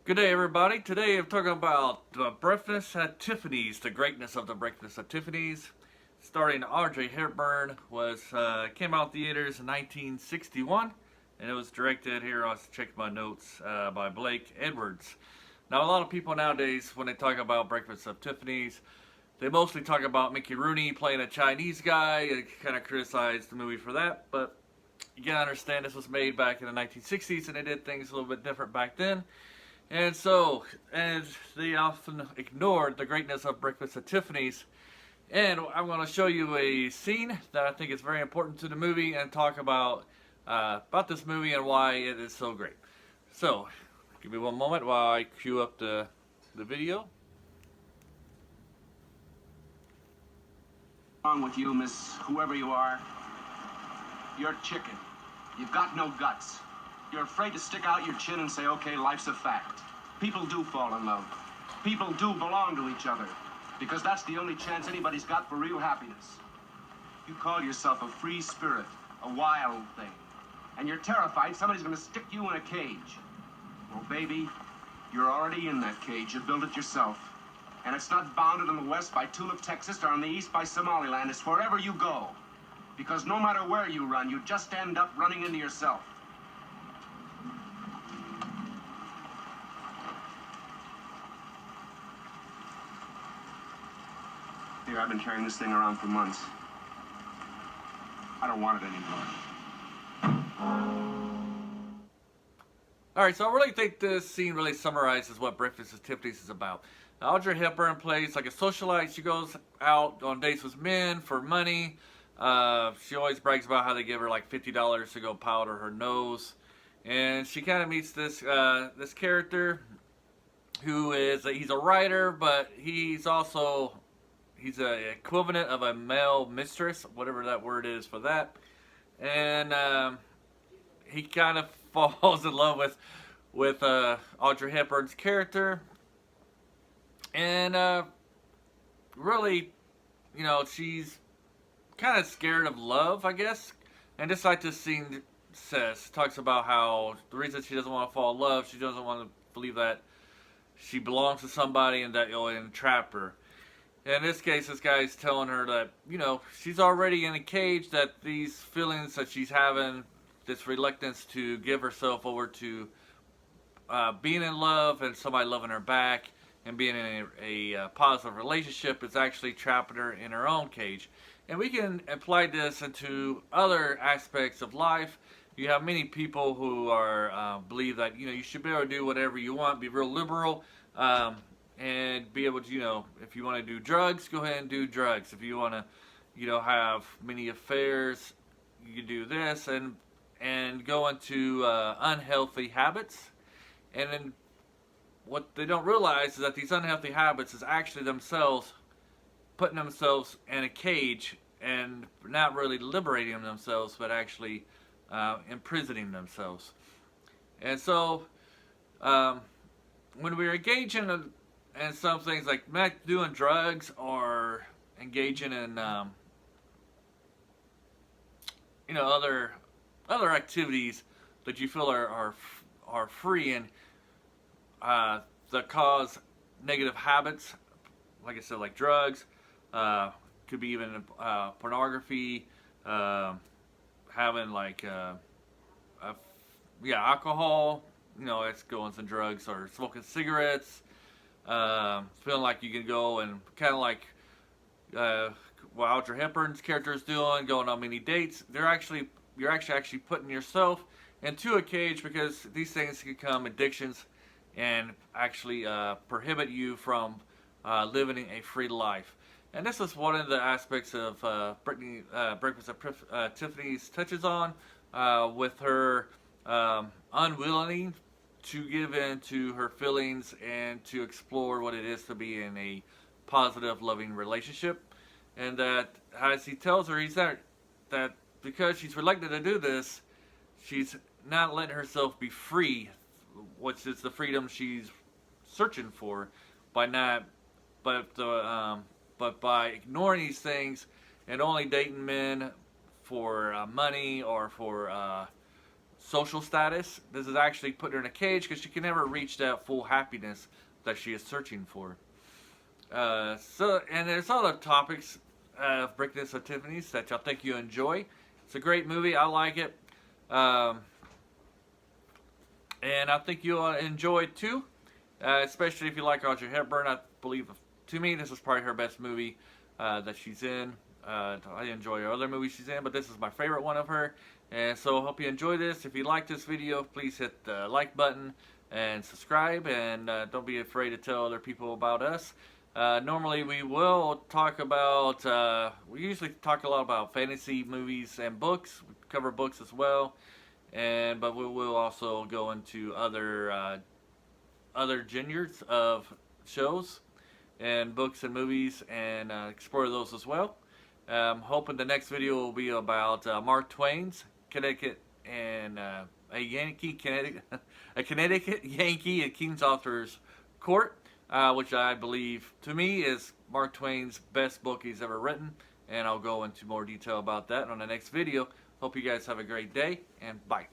Good day, everybody. Today I'm talking about Breakfast at Tiffany's, the greatness of the Breakfast at Tiffany's. Starring Audrey Hepburn, came out in theaters in 1961, and it was directed, here I was checking my notes, by Blake Edwards. Now, a lot of people nowadays, when they talk about Breakfast at Tiffany's, they mostly talk about Mickey Rooney playing a Chinese guy. They kind of criticize the movie for that, but you gotta understand this was made back in the 1960s, and they did things a little bit different back then. And they often ignored the greatness of Breakfast at Tiffany's. And I'm going to show you a scene that I think is very important to the movie and talk about this movie and why it is so great. So, give me one moment while I cue up the video. Wrong with you, Miss whoever you are. You're chicken. You've got no guts. You're afraid to stick out your chin and say, okay, life's a fact. People do fall in love. People do belong to each other. Because that's the only chance anybody's got for real happiness. You call yourself a free spirit, a wild thing. And you're terrified somebody's gonna stick you in a cage. Well, baby, you're already in that cage. You built it yourself. And it's not bounded on the west by Tulip, Texas, or on the east by Somaliland. It's wherever you go. Because no matter where you run, you just end up running into yourself. Here, I've been carrying this thing around for months. I don't want it anymore. Alright, so I really think this scene really summarizes what Breakfast at Tiffany's is about. Audrey Hepburn plays like a socialite. She goes out on dates with men for money. She always brags about how they give her like $50 to go powder her nose. And she kind of meets this character who he's a writer, but he's a equivalent of a male mistress, whatever that word is for that. And he kind of falls in love with Audrey Hepburn's character. And really, she's kind of scared of love, I guess. And just like this scene talks about how the reason she doesn't want to fall in love, she doesn't want to believe that she belongs to somebody and that you'll entrap her. In this case, this guy's telling her that, she's already in a cage, that these feelings that she's having, this reluctance to give herself over to being in love and somebody loving her back and being in a positive relationship is actually trapping her in her own cage. And we can apply this into other aspects of life. You have many people who believe that, you should be able to do whatever you want, be real liberal, and be able to, if you want to do drugs, go ahead and do drugs. If you want to, have many affairs, you can do this and go into unhealthy habits. And then what they don't realize is that these unhealthy habits is actually themselves putting themselves in a cage and not really liberating themselves, but actually imprisoning themselves. And so when we engage in some things like not doing drugs or engaging in other activities that you feel are free and that cause negative habits, like I said, like drugs, could be even pornography, having like alcohol, that's going some drugs, or smoking cigarettes, feeling like you can go and kind of like what Audrey Hepburn's character is doing, going on many dates. You're actually putting yourself into a cage, because these things can become addictions and actually prohibit you from living a free life. And this is one of the aspects of Breakfast at Tiffany's touches on, with her unwilling to give in to her feelings and to explore what it is to be in a positive, loving relationship. And that, as he tells her, that because she's reluctant to do this, she's not letting herself be free, which is the freedom she's searching for, by ignoring these things and only dating men for money or for social status. This is actually putting her in a cage because she can never reach that full happiness that she is searching for. And there's other topics of Breakfast at Tiffany's that I think you enjoy. It's a great movie. I like it. And I think you'll enjoy it too. Especially if you like Audrey Hepburn. I believe, to me, this is probably her best movie that she's in. I enjoy her other movies she's in, but this is my favorite one of her. And so I hope you enjoy this. If you like this video, please hit the like button and subscribe. And don't be afraid to tell other people about us. Normally we will talk about, we usually talk a lot about fantasy movies and books. We cover books as well. But we will also go into other genres of shows and books and movies and explore those as well. Hoping the next video will be about Mark Twain's Connecticut and a Connecticut Yankee at King's Author's Court, which I believe, to me, is Mark Twain's best book he's ever written. And I'll go into more detail about that on the next video. Hope you guys have a great day, and bye.